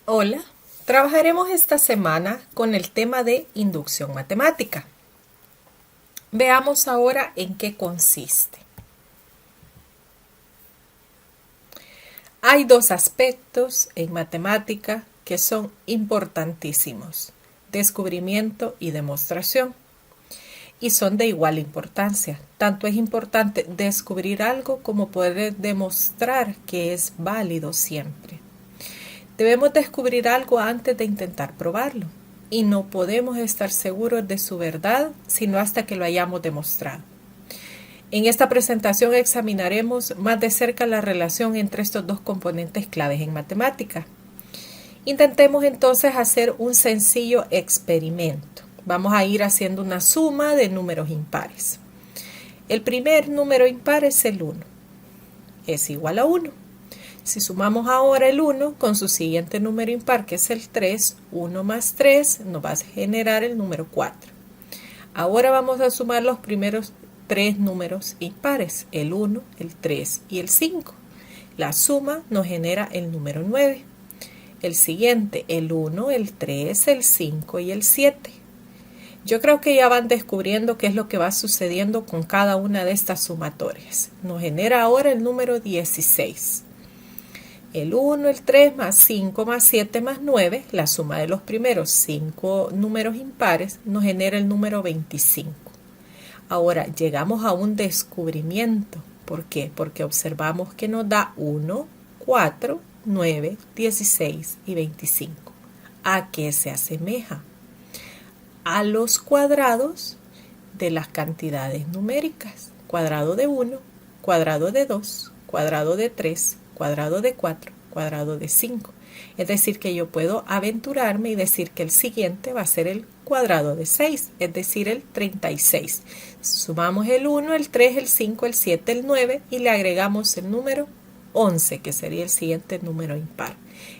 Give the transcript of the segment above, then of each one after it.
Hola, trabajaremos esta semana con el tema de inducción matemática. Veamos ahora en qué consiste. Hay dos aspectos en matemática que son importantísimos: descubrimiento y demostración. Y son de igual importancia. Tanto es importante descubrir algo como poder demostrar que es válido siempre. Debemos descubrir algo antes de intentar probarlo, y no podemos estar seguros de su verdad sino hasta que lo hayamos demostrado. En esta presentación examinaremos más de cerca la relación entre estos dos componentes claves en matemática. Intentemos entonces hacer un sencillo experimento. Vamos a ir haciendo una suma de números impares. El primer número impar es el 1. Es igual a 1. Si sumamos ahora el 1 con su siguiente número impar, que es el 3, 1 más 3 nos va a generar el número 4. Ahora vamos a sumar los primeros tres números impares, el 1, el 3 y el 5. La suma nos genera el número 9. El siguiente, el 1, el 3, el 5 y el 7. Yo creo que ya van descubriendo qué es lo que va sucediendo con cada una de estas sumatorias. Nos genera ahora el número 16. El 1, el 3 más 5 más 7 más 9, la suma de los primeros 5 números impares, nos genera el número 25. Ahora llegamos a un descubrimiento. ¿Por qué? Porque observamos que nos da 1, 4, 9, 16 y 25. ¿A qué se asemeja? A los cuadrados de las cantidades numéricas. Cuadrado de 1, cuadrado de 2, cuadrado de 3, cuadrado de 4, cuadrado de 5. Es decir, que yo puedo aventurarme y decir que el siguiente va a ser el cuadrado de 6, es decir, el 36. Sumamos el 1, el 3, el 5, el 7, el 9 y le agregamos el número 11, que sería el siguiente número impar.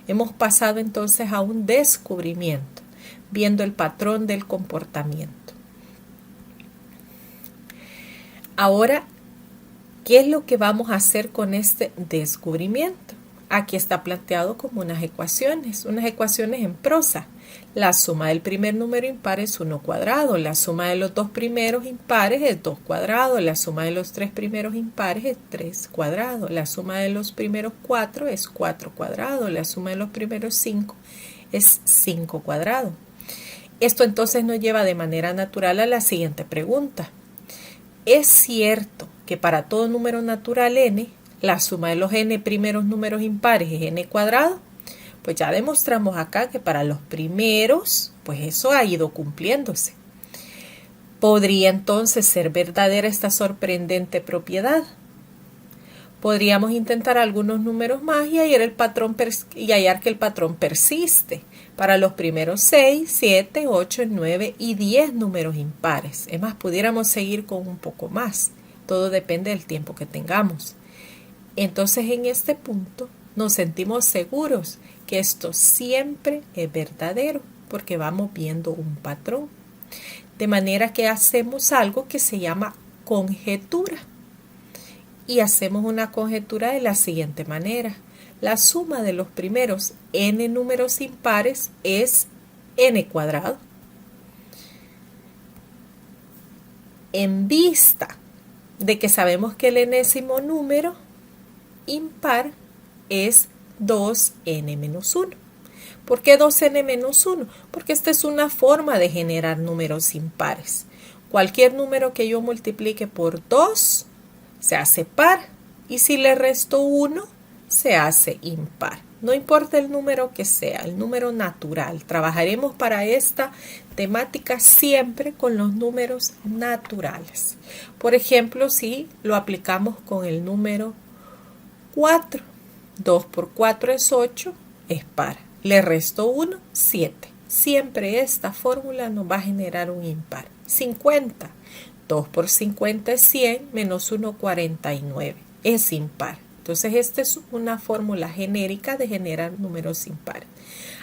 Hemos pasado entonces a un descubrimiento, viendo el patrón del comportamiento. Ahora, ¿qué es lo que vamos a hacer con este descubrimiento? Aquí está planteado como unas ecuaciones en prosa. La suma del primer número impar es 1 cuadrado, la suma de los dos primeros impares es 2 cuadrado, la suma de los tres primeros impares es 3 cuadrado, la suma de los primeros 4 es 4 cuadrado, la suma de los primeros 5 es 5 cuadrado. Esto entonces nos lleva de manera natural a la siguiente pregunta. ¿Es cierto que para todo número natural n, la suma de los n primeros números impares es n cuadrado? Pues ya demostramos acá que para los primeros, pues eso ha ido cumpliéndose. ¿Podría entonces ser verdadera esta sorprendente propiedad? Podríamos intentar algunos números más y hallar que el patrón persiste para los primeros 6, 7, 8, 9 y 10 números impares. Es más, pudiéramos seguir con un poco más. Todo depende del tiempo que tengamos. Entonces, en este punto, nos sentimos seguros que esto siempre es verdadero, porque vamos viendo un patrón. De manera que hacemos algo que se llama conjetura. Y hacemos una conjetura de la siguiente manera. La suma de los primeros n números impares es n cuadrado. En vista de que sabemos que el enésimo número impar es 2n menos 1. ¿Por qué 2n menos 1? Porque esta es una forma de generar números impares. Cualquier número que yo multiplique por 2 se hace par, y si le resto 1 se hace impar. No importa el número que sea, el número natural. Trabajaremos para esta temática siempre con los números naturales. Por ejemplo, si lo aplicamos con el número 4, 2 por 4 es 8, es par. Le resto 1, 7. Siempre esta fórmula nos va a generar un impar. 50. 2 por 50 es 100, menos 1, 49. Es impar. Entonces, esta es una fórmula genérica de generar números impares.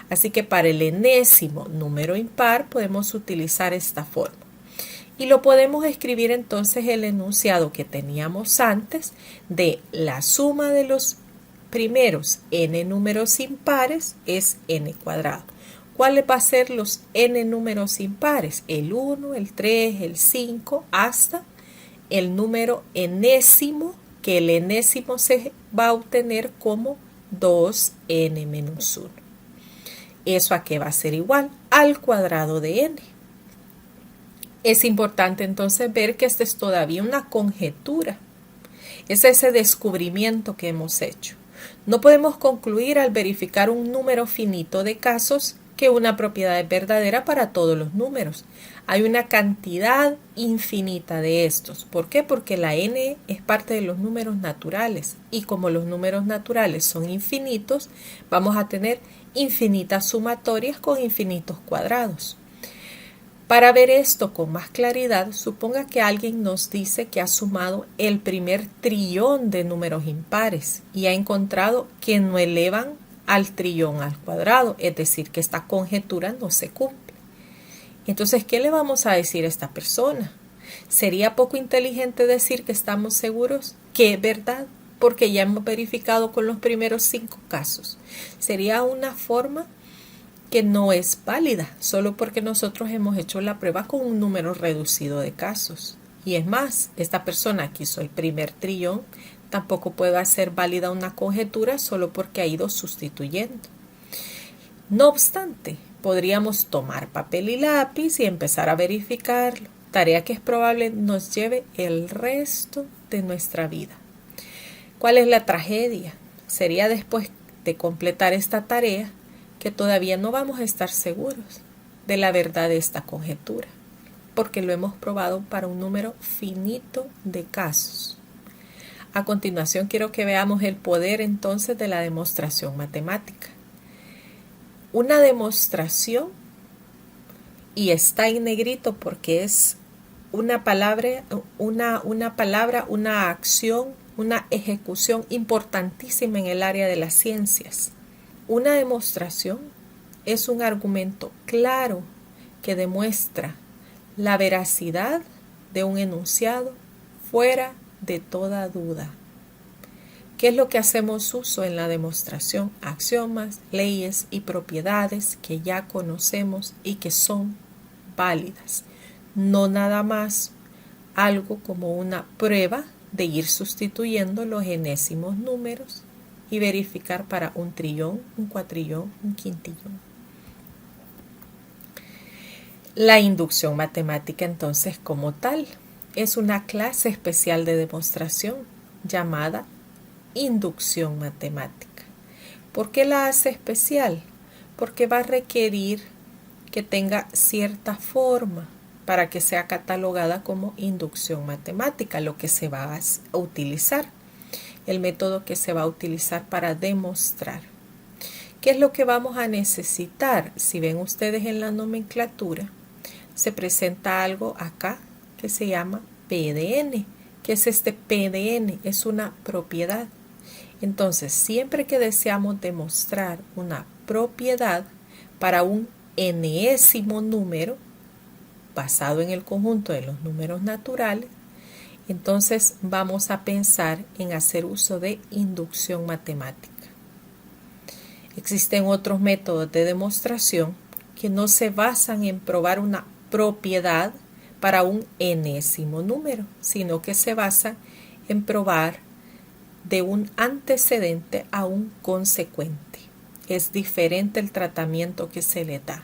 Así que para el enésimo número impar podemos utilizar esta fórmula. Y lo podemos escribir entonces el enunciado que teníamos antes de la suma de los primeros n números impares es n cuadrado. ¿Cuáles van a ser los n números impares? El 1, el 3, el 5, hasta el número enésimo, que el enésimo se va a obtener como 2n menos 1. ¿Eso a qué va a ser igual? Al cuadrado de n. Es importante entonces ver que esta es todavía una conjetura. Es ese descubrimiento que hemos hecho. No podemos concluir al verificar un número finito de casos que una propiedad es verdadera para todos los números. Hay una cantidad infinita de estos. ¿Por qué? Porque la n es parte de los números naturales y como los números naturales son infinitos, vamos a tener infinitas sumatorias con infinitos cuadrados. Para ver esto con más claridad, suponga que alguien nos dice que ha sumado el primer trillón de números impares y ha encontrado que no elevan al trillón al cuadrado, es decir, que esta conjetura no se cumple. Entonces, ¿qué le vamos a decir a esta persona? ¿Sería poco inteligente decir que estamos seguros que es verdad? Porque ya hemos verificado con los primeros 5 casos. Sería una forma que no es válida, solo porque nosotros hemos hecho la prueba con un número reducido de casos. Y es más, esta persona que hizo el primer trillón tampoco puede hacer válida una conjetura solo porque ha ido sustituyendo. No obstante, podríamos tomar papel y lápiz y empezar a verificarlo, tarea que es probable nos lleve el resto de nuestra vida. ¿Cuál es la tragedia? Sería después de completar esta tarea que todavía no vamos a estar seguros de la verdad de esta conjetura, porque lo hemos probado para un número finito de casos. A continuación quiero que veamos el poder entonces de la demostración matemática. Una demostración, y está en negrito porque es una palabra, una acción, una ejecución importantísima en el área de las ciencias. Una demostración es un argumento claro que demuestra la veracidad de un enunciado fuera de toda duda. ¿Qué es lo que hacemos uso en la demostración? Axiomas, leyes y propiedades que ya conocemos y que son válidas. No nada más algo como una prueba de ir sustituyendo los enésimos números y verificar para un trillón, un cuatrillón, un quintillón. La inducción matemática entonces como tal es una clase especial de demostración llamada inducción matemática. ¿Por qué la hace especial? Porque va a requerir que tenga cierta forma para que sea catalogada como inducción matemática, lo que se va a utilizar, el método que se va a utilizar para demostrar. ¿Qué es lo que vamos a necesitar? Si ven ustedes en la nomenclatura, se presenta algo acá que se llama PDN. ¿Qué es este PDN? Es una propiedad. Entonces, siempre que deseamos demostrar una propiedad para un enésimo número, basado en el conjunto de los números naturales, entonces vamos a pensar en hacer uso de inducción matemática. Existen otros métodos de demostración que no se basan en probar una propiedad para un enésimo número, sino que se basan en probar de un antecedente a un consecuente. Es diferente el tratamiento que se le da.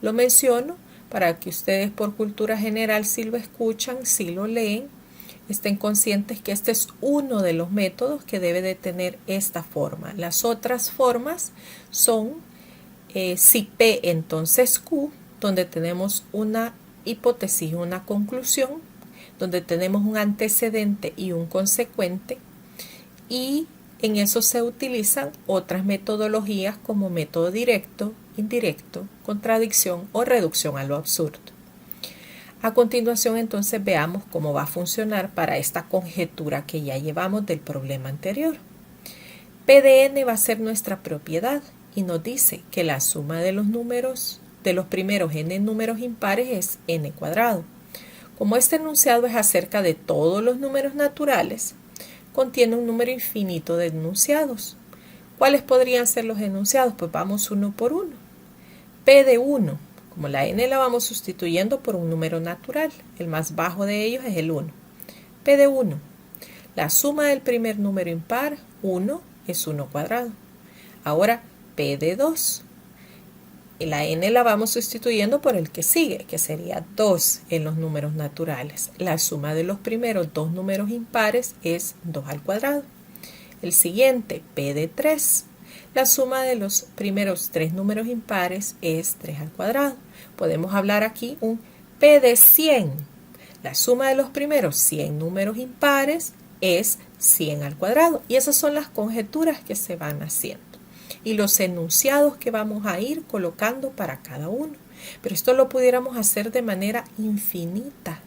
Lo menciono para que ustedes por cultura general, si lo escuchan, si lo leen, estén conscientes que este es uno de los métodos que debe de tener esta forma. Las otras formas son si P entonces Q, donde tenemos una hipótesis, una conclusión, donde tenemos un antecedente y un consecuente, y en eso se utilizan otras metodologías como método directo, indirecto, contradicción o reducción a lo absurdo. A continuación entonces veamos cómo va a funcionar para esta conjetura que ya llevamos del problema anterior. PDN va a ser nuestra propiedad y nos dice que la suma de los números de los primeros n números impares es n cuadrado. Como este enunciado es acerca de todos los números naturales, contiene un número infinito de enunciados. ¿Cuáles podrían ser los enunciados? Pues vamos uno por uno. P de 1, como la n la vamos sustituyendo por un número natural, el más bajo de ellos es el 1. P de 1, la suma del primer número impar, 1, es 1 cuadrado. Ahora, P de 2. La n la vamos sustituyendo por el que sigue, que sería 2 en los números naturales. La suma de los primeros dos números impares es 2 al cuadrado. El siguiente, P de 3. La suma de los primeros tres números impares es 3 al cuadrado. Podemos hablar aquí un P de 100. La suma de los primeros 100 números impares es 100 al cuadrado. Y esas son las conjeturas que se van haciendo y los enunciados que vamos a ir colocando para cada uno. Pero esto lo pudiéramos hacer de manera infinita.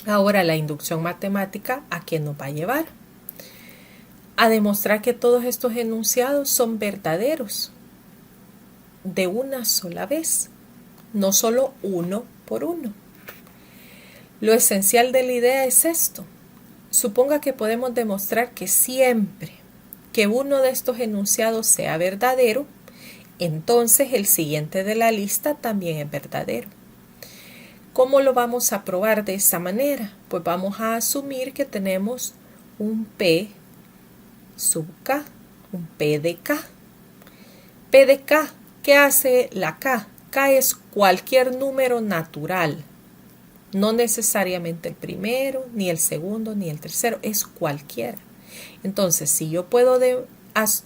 Ahora, la inducción matemática, ¿a qué nos va a llevar? A demostrar que todos estos enunciados son verdaderos de una sola vez, no solo uno por uno. Lo esencial de la idea es esto. Suponga que podemos demostrar que siempre que uno de estos enunciados sea verdadero, entonces el siguiente de la lista también es verdadero. ¿Cómo lo vamos a probar de esa manera? Pues vamos a asumir que tenemos un P sub K, un P de K. P de K, ¿qué hace la K? K es cualquier número natural, no necesariamente el primero, ni el segundo, ni el tercero, es cualquiera. Entonces, si yo puedo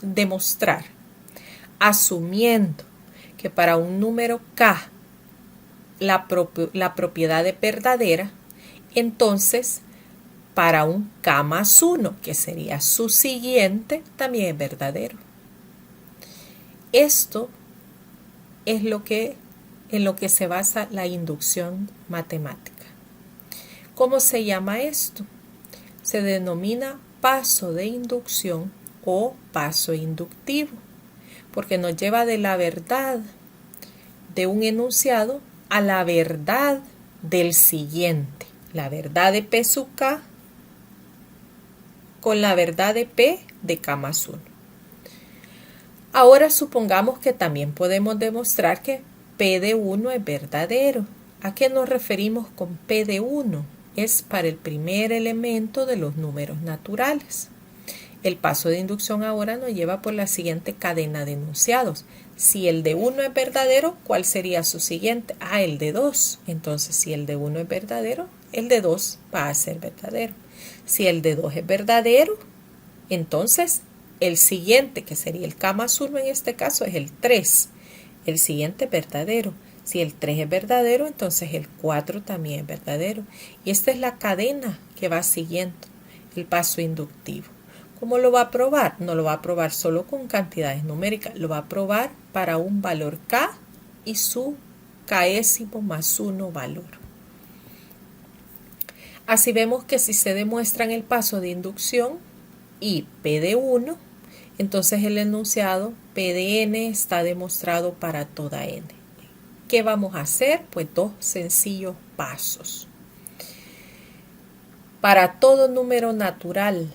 demostrar, asumiendo que para un número K la propiedad es verdadera, entonces para un K más 1, que sería su siguiente, también es verdadero. Esto es en lo que se basa la inducción matemática. ¿Cómo se llama esto? Se denomina paso de inducción o paso inductivo, porque nos lleva de la verdad de un enunciado a la verdad del siguiente. La verdad de P sub K con la verdad de P de K más 1. Ahora supongamos que también podemos demostrar que P de 1 es verdadero. ¿A qué nos referimos con P de 1? Es para el primer elemento de los números naturales. El paso de inducción ahora nos lleva por la siguiente cadena de enunciados. Si el de 1 es verdadero, ¿cuál sería su siguiente? El de 2. Entonces, si el de 1 es verdadero, el de 2 va a ser verdadero. Si el de 2 es verdadero, entonces el siguiente, que sería el K más 1 en este caso, es el 3. El siguiente es verdadero. Si el 3 es verdadero, entonces el 4 también es verdadero. Y esta es la cadena que va siguiendo el paso inductivo. ¿Cómo lo va a probar? No lo va a probar solo con cantidades numéricas, lo va a probar para un valor K y su késimo más 1 valor. Así vemos que si se demuestra en el paso de inducción y P de 1, entonces el enunciado P de n está demostrado para toda n. ¿Qué vamos a hacer? Pues dos sencillos pasos. Para todo número natural,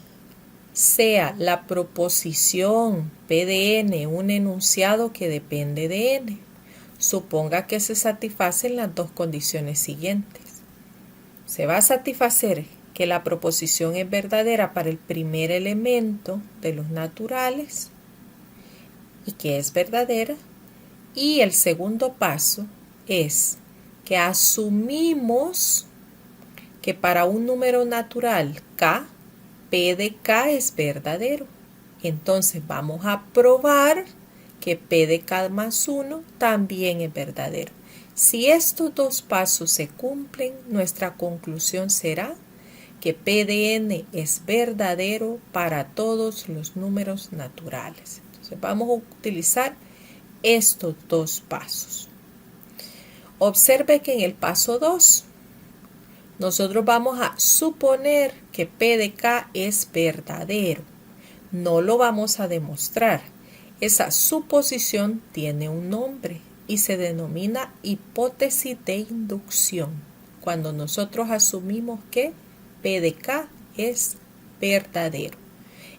sea la proposición P de n un enunciado que depende de n, suponga que se satisfacen las dos condiciones siguientes. Se va a satisfacer que la proposición es verdadera para el primer elemento de los naturales y que es verdadera. Y el segundo paso es que asumimos que para un número natural K, P de K es verdadero. Entonces vamos a probar que P de K más 1 también es verdadero. Si estos dos pasos se cumplen, nuestra conclusión será que P de n es verdadero para todos los números naturales. Entonces vamos a utilizar estos dos pasos. Observe que en el paso 2 nosotros vamos a suponer que P de K es verdadero. No lo vamos a demostrar. Esa suposición tiene un nombre y se denomina hipótesis de inducción. Cuando nosotros asumimos que P de K es verdadero.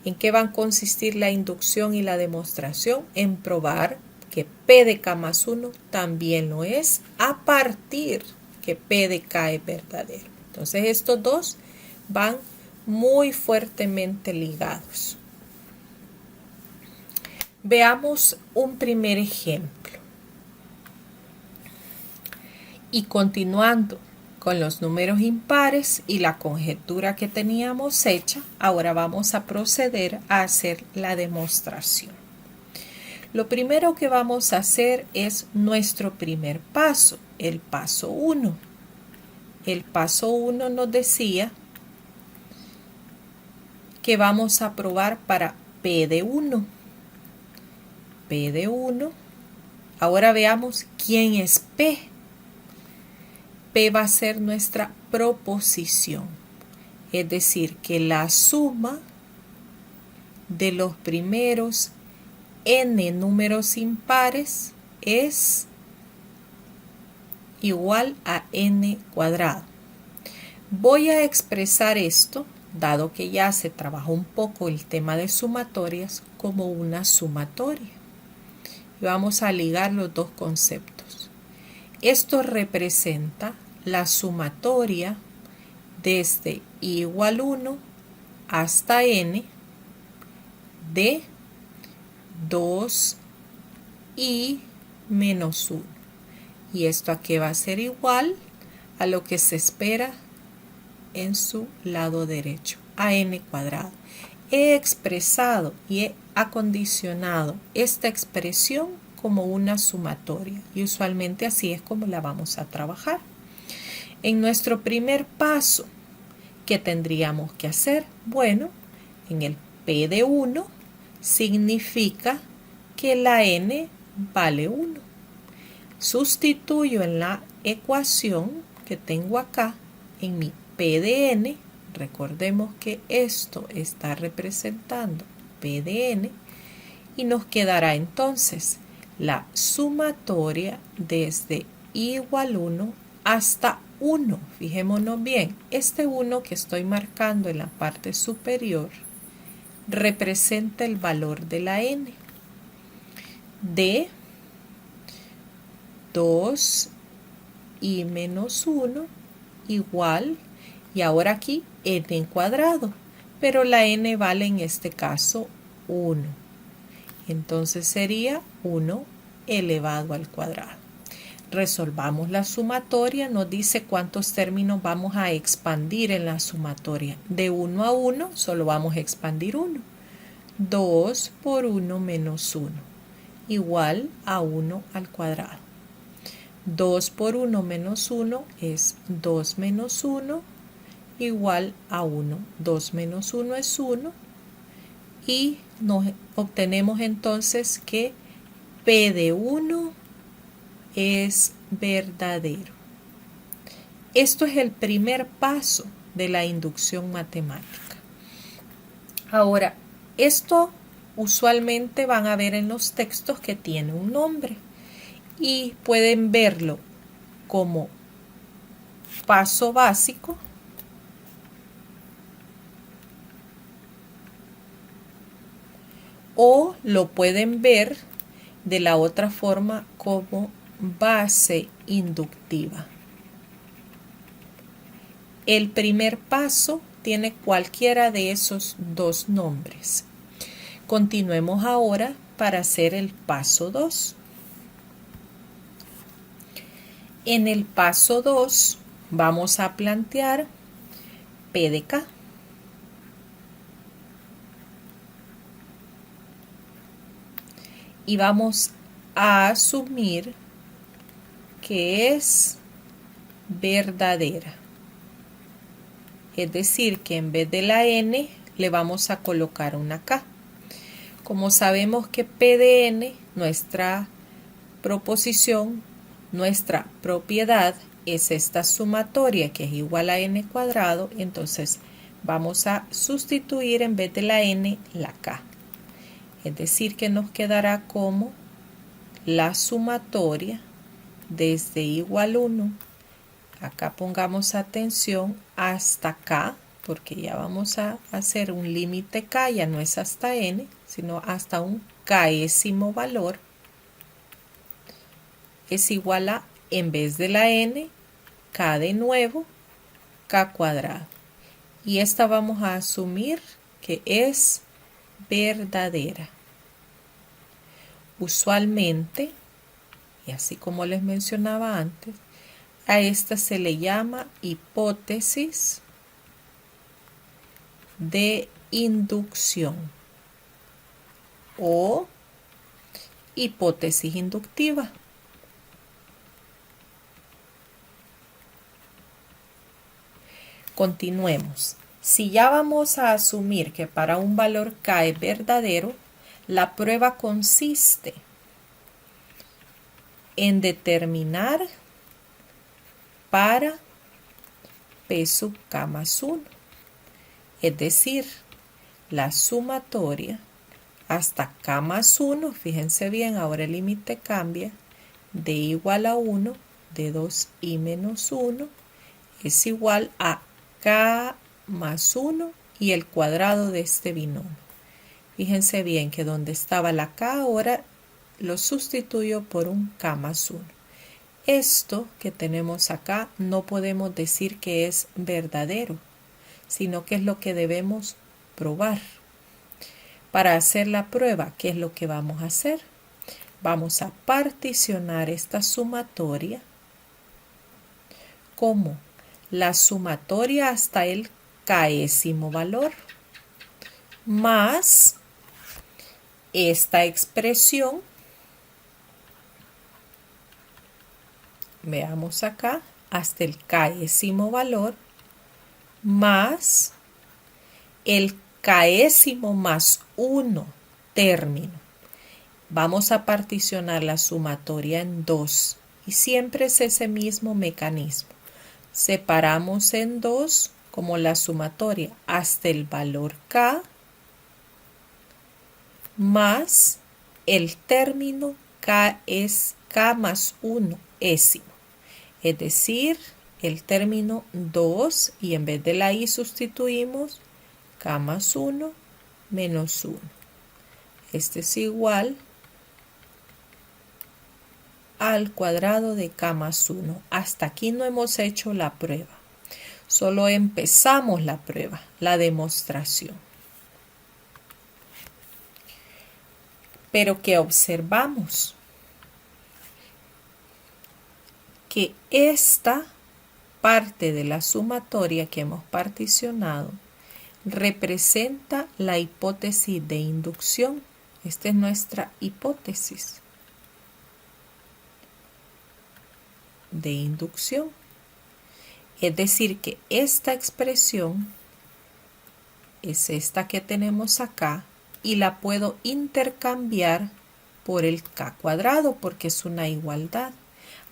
¿En qué van a consistir la inducción y la demostración? En probar que P de K más 1 también lo es, a partir que P de K es verdadero. Entonces estos dos van muy fuertemente ligados. Veamos un primer ejemplo. Y continuando con los números impares y la conjetura que teníamos hecha, ahora vamos a proceder a hacer la demostración. Lo primero que vamos a hacer es nuestro primer paso, el paso 1. El paso 1 nos decía que vamos a probar para P de 1. P de 1. Ahora veamos quién es P. P va a ser nuestra proposición, es decir, que la suma de los primeros n números impares es igual a n cuadrado. Voy a expresar esto, dado que ya se trabajó un poco el tema de sumatorias, como una sumatoria. Vamos a ligar los dos conceptos. Esto representa la sumatoria desde i igual 1 hasta n de 2i menos 1. Y esto aquí va a ser igual a lo que se espera en su lado derecho, a n cuadrado. He expresado y he acondicionado esta expresión como una sumatoria y usualmente así es como la vamos a trabajar. En nuestro primer paso, ¿qué tendríamos que hacer? Bueno, en el P de 1 significa que la n vale 1. Sustituyo en la ecuación que tengo acá, en mi P de n, recordemos que esto está representando P de n, y nos quedará entonces la sumatoria desde i igual 1 hasta 1. Fijémonos bien, este 1 que estoy marcando en la parte superior representa el valor de la n de 2i menos 1 igual, y ahora aquí n cuadrado, pero la n vale en este caso 1. Entonces sería 1 elevado al cuadrado. Resolvamos la sumatoria, nos dice cuántos términos vamos a expandir en la sumatoria. De 1 a 1 solo vamos a expandir 1. 2 por 1 menos 1 igual a 1 al cuadrado. 2 por 1 menos 1 es 2 menos 1 igual a 1. 2 menos 1 es 1 y nos obtenemos entonces que P de 1 es verdadero. Esto es el primer paso de la inducción matemática. Ahora, esto usualmente van a ver en los textos que tiene un nombre y pueden verlo como paso básico o lo pueden ver de la otra forma como base inductiva. El primer paso tiene cualquiera de esos dos nombres. Continuemos ahora para hacer el paso 2. En el paso 2 vamos a plantear P de K. Y vamos a asumir que es verdadera. Es decir, que en vez de la n le vamos a colocar una k. Como sabemos que P de n, nuestra proposición, nuestra propiedad, es esta sumatoria que es igual a n cuadrado, entonces vamos a sustituir en vez de la n la k. Es decir, que nos quedará como la sumatoria desde igual 1, acá pongamos atención, hasta k, porque ya vamos a hacer un límite k, ya no es hasta n, sino hasta un késimo valor, es igual a, en vez de la n, k de nuevo, k cuadrado. Y esta vamos a asumir que es verdadera. Usualmente, y así como les mencionaba antes, a esta se le llama hipótesis de inducción o hipótesis inductiva. Continuemos. Si ya vamos a asumir que para un valor k es verdadero, la prueba consiste en determinar para p sub k más 1, es decir, la sumatoria hasta k más 1, fíjense bien, ahora el límite cambia, de igual a 1, de 2i menos 1, es igual a k más 1 y el cuadrado de este binomio. Fíjense bien que donde estaba la k ahora lo sustituyo por un k más 1. Esto que tenemos acá no podemos decir que es verdadero, sino que es lo que debemos probar. Para hacer la prueba, ¿qué es lo que vamos a hacer? Vamos a particionar esta sumatoria como la sumatoria hasta el késimo valor más esta expresión, veamos acá, hasta el késimo valor más el késimo más 1 término. Vamos a particionar la sumatoria en 2 y siempre es ese mismo mecanismo. Separamos en 2 como la sumatoria hasta el valor k más el término k es k más 1 ésimo. Es decir, el término 2 y en vez de la i sustituimos k más 1 menos 1. Este es igual al cuadrado de k más 1. Hasta aquí no hemos hecho la prueba. Solo empezamos la prueba, la demostración. Pero ¿qué observamos? Que esta parte de la sumatoria que hemos particionado representa la hipótesis de inducción. Esta es nuestra hipótesis de inducción. Es decir, que esta expresión es esta que tenemos acá y la puedo intercambiar por el k cuadrado porque es una igualdad.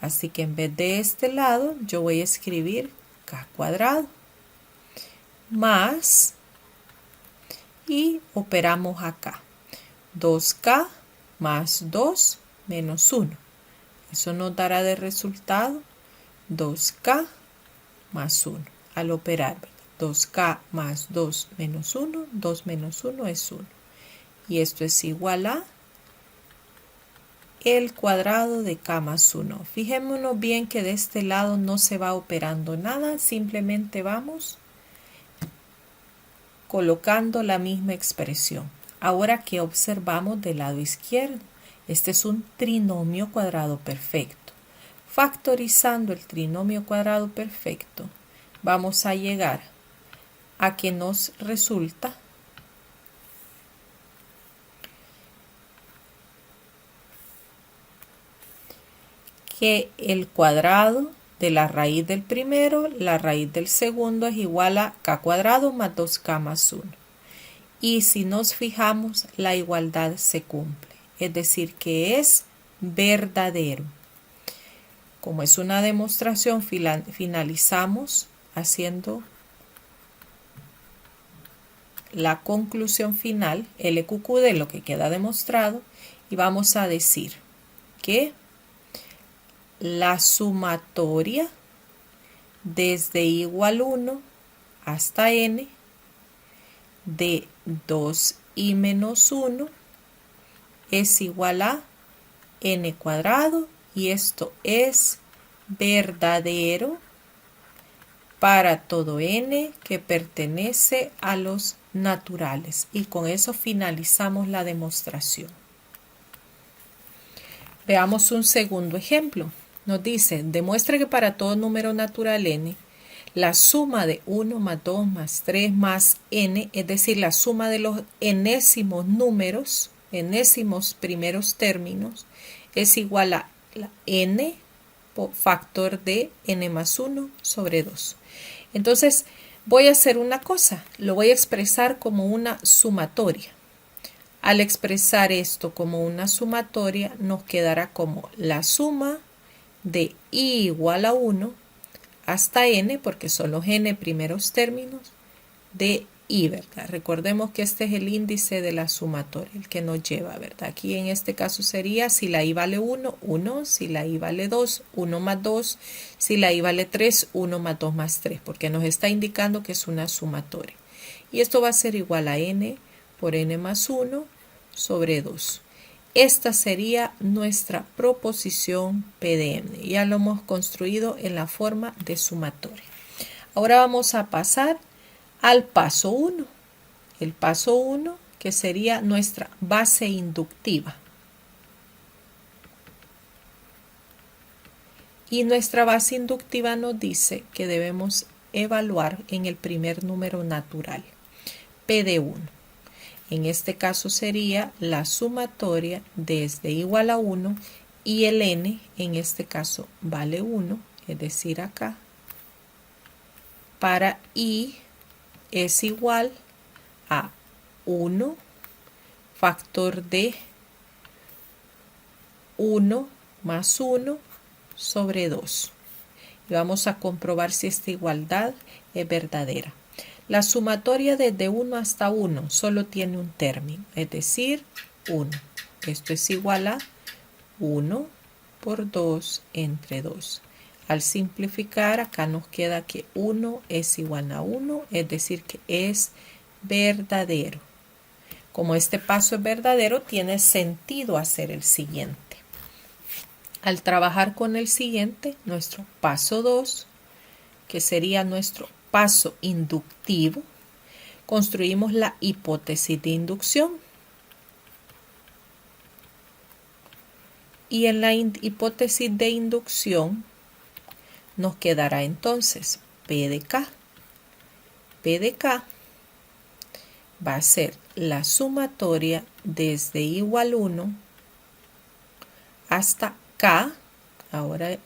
Así que en vez de este lado yo voy a escribir k cuadrado más y operamos acá 2k más 2 menos 1. Eso nos dará de resultado 2k más 1. Al operar 2k más 2 menos 1, 2 menos 1 es 1. Y esto es igual a el cuadrado de k más 1. Fijémonos bien que de este lado no se va operando nada, simplemente vamos colocando la misma expresión. Ahora, ¿qué observamos del lado izquierdo? Este es un trinomio cuadrado perfecto. Factorizando el trinomio cuadrado perfecto, vamos a llegar a que nos resulta que el cuadrado de la raíz del primero, la raíz del segundo es igual a k cuadrado más 2k más 1. Y si nos fijamos, la igualdad se cumple, es decir, que es verdadero. Como es una demostración, finalizamos haciendo la conclusión final, LQQ de lo que queda demostrado, y vamos a decir que la sumatoria desde igual 1 hasta n de 2i menos 1 es igual a n cuadrado, y esto es verdadero para todo n que pertenece a los naturales. Y con eso finalizamos la demostración. Veamos un segundo ejemplo. Nos dice, demuestre que para todo número natural n, la suma de 1 más 2 más 3 más n, es decir, la suma de los enésimos números, enésimos primeros términos, es igual a la n factor de n más 1 sobre 2. Entonces, voy a hacer una cosa, lo voy a expresar como una sumatoria. Al expresar esto como una sumatoria, nos quedará como la suma de i igual a 1 hasta n, porque son los n primeros términos, de i, ¿verdad? Recordemos que este es el índice de la sumatoria, el que nos lleva, ¿verdad? Aquí en este caso sería, si la i vale 1, 1, si la i vale 2, 1 más 2, si la i vale 3, 1 más 2 más 3, porque nos está indicando que es una sumatoria. Y esto va a ser igual a n por n más 1 sobre 2. Esta sería nuestra proposición P de n. Ya lo hemos construido en la forma de sumatoria. Ahora vamos a pasar al paso 1. El paso 1, que sería nuestra base inductiva. Y nuestra base inductiva nos dice que debemos evaluar en el primer número natural, P de 1. En este caso sería la sumatoria desde igual a 1 y el n, en este caso, vale 1, es decir, acá, para i es igual a 1 factor de 1 más 1 sobre 2. Y vamos a comprobar si esta igualdad es verdadera. La sumatoria desde 1 hasta 1 solo tiene un término, es decir, 1. Esto es igual a 1 por 2 entre 2. Al simplificar, acá nos queda que 1 es igual a 1, es decir, que es verdadero. Como este paso es verdadero, tiene sentido hacer el siguiente. Al trabajar con el siguiente, nuestro paso 2, que sería nuestro paso inductivo, construimos la hipótesis de inducción. Y en la hipótesis de inducción nos quedará entonces P de K. P de K va a ser la sumatoria desde igual 1 hasta K. Ahora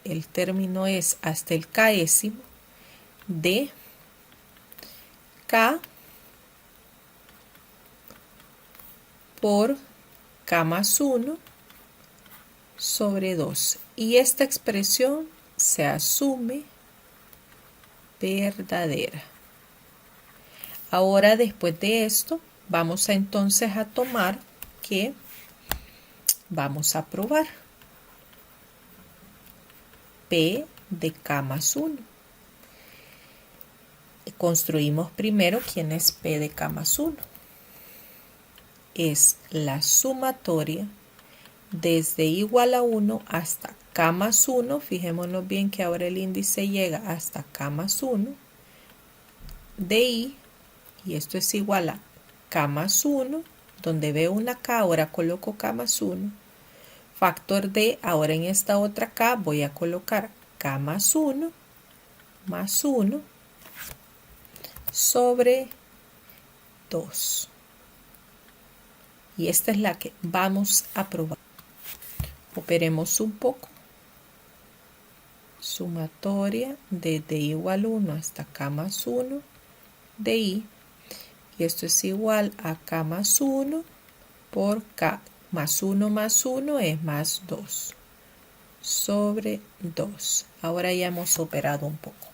el término es hasta el késimo de K por K más 1 sobre 2. Y esta expresión se asume verdadera. Ahora, después de esto, vamos entonces a tomar que vamos a probar P de K más 1. Construimos primero quién es P de K más 1. Es la sumatoria desde igual a 1 hasta K más 1. Fijémonos bien que ahora el índice llega hasta K más 1 de I, y esto es igual a K más 1, donde veo una K, ahora coloco K más 1, factor de, ahora en esta otra K voy a colocar K más 1 sobre 2. Y esta es la que vamos a probar. Operemos un poco. Sumatoria desde igual 1 hasta K más 1 de I. Y esto es igual a K más 1 por K más 1 es más 2 sobre 2. Ahora ya hemos operado un poco.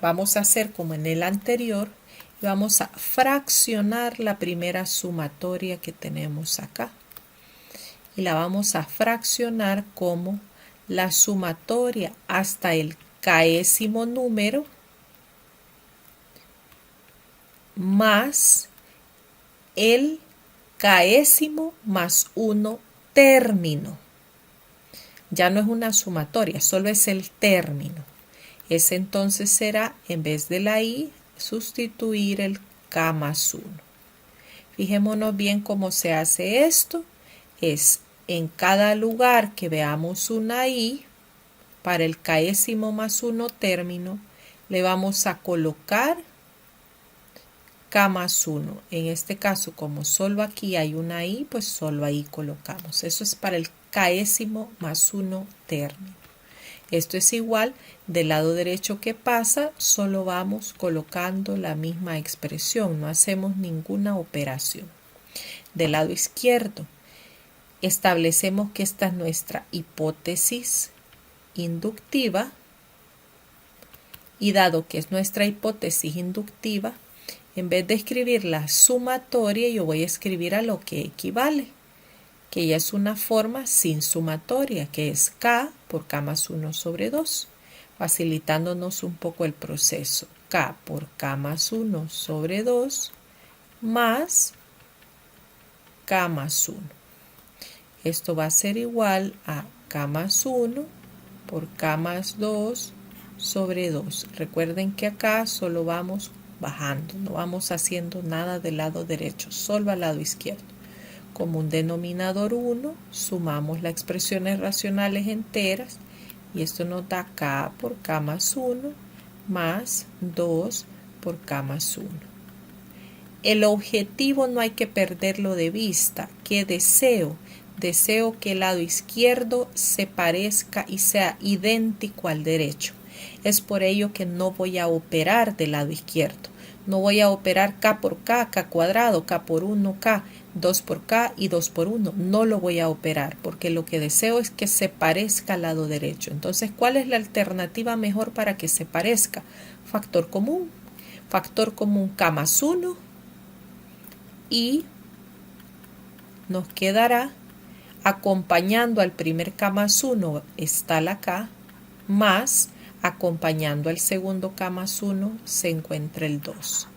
Vamos a hacer como en el anterior. Vamos a fraccionar la primera sumatoria que tenemos acá. Y la vamos a fraccionar como la sumatoria hasta el késimo número más el késimo más 1 término. Ya no es una sumatoria, solo es el término. Ese entonces será, en vez de la i, sustituir el k más 1. Fijémonos bien cómo se hace esto. Es en cada lugar que veamos una i, para el késimo más 1 término, le vamos a colocar k más 1. En este caso, como solo aquí hay una i, pues solo ahí colocamos. Eso es para el késimo más 1 término. Esto es igual del lado derecho que pasa, solo vamos colocando la misma expresión, no hacemos ninguna operación. Del lado izquierdo, establecemos que esta es nuestra hipótesis inductiva y dado que es nuestra hipótesis inductiva, en vez de escribir la sumatoria, yo voy a escribir a lo que equivale, que ya es una forma sin sumatoria, que es k por k más 1 sobre 2, facilitándonos un poco el proceso. K por k más 1 sobre 2 más k más 1. Esto va a ser igual a k más 1 por k más 2 sobre 2. Recuerden que acá solo vamos bajando, no vamos haciendo nada del lado derecho, solo al lado izquierdo. Como un denominador 1, sumamos las expresiones racionales enteras y esto nos da k por k más 1 más 2 por k más 1. El objetivo no hay que perderlo de vista. ¿Qué deseo? Deseo que el lado izquierdo se parezca y sea idéntico al derecho. Es por ello que no voy a operar del lado izquierdo. No voy a operar k por k, k cuadrado, k por 1, k, 2 por k y 2 por 1. No lo voy a operar porque lo que deseo es que se parezca al lado derecho. Entonces, ¿cuál es la alternativa mejor para que se parezca? Factor común. Factor común k más 1 y nos quedará acompañando al primer k más 1 está la k, más acompañando al segundo k más 1 se encuentra el 2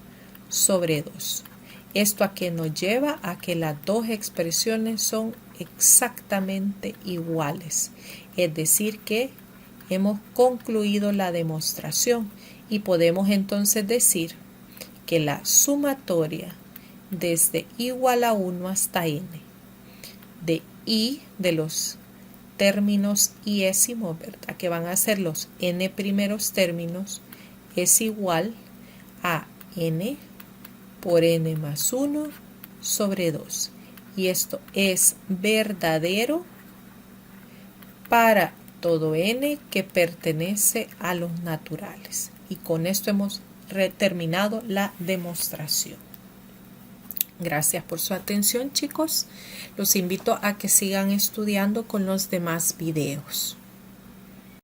sobre 2. ¿Esto a qué nos lleva? A que las dos expresiones son exactamente iguales. Es decir que hemos concluido la demostración y podemos entonces decir que la sumatoria desde igual a 1 hasta n de i de los términos iésimos, ¿verdad? Que van a ser los n primeros términos, es igual a n por n más 1 sobre 2. Y esto es verdadero para todo n que pertenece a los naturales. Y con esto hemos terminado la demostración. Gracias por su atención, chicos. Los invito a que sigan estudiando con los demás videos.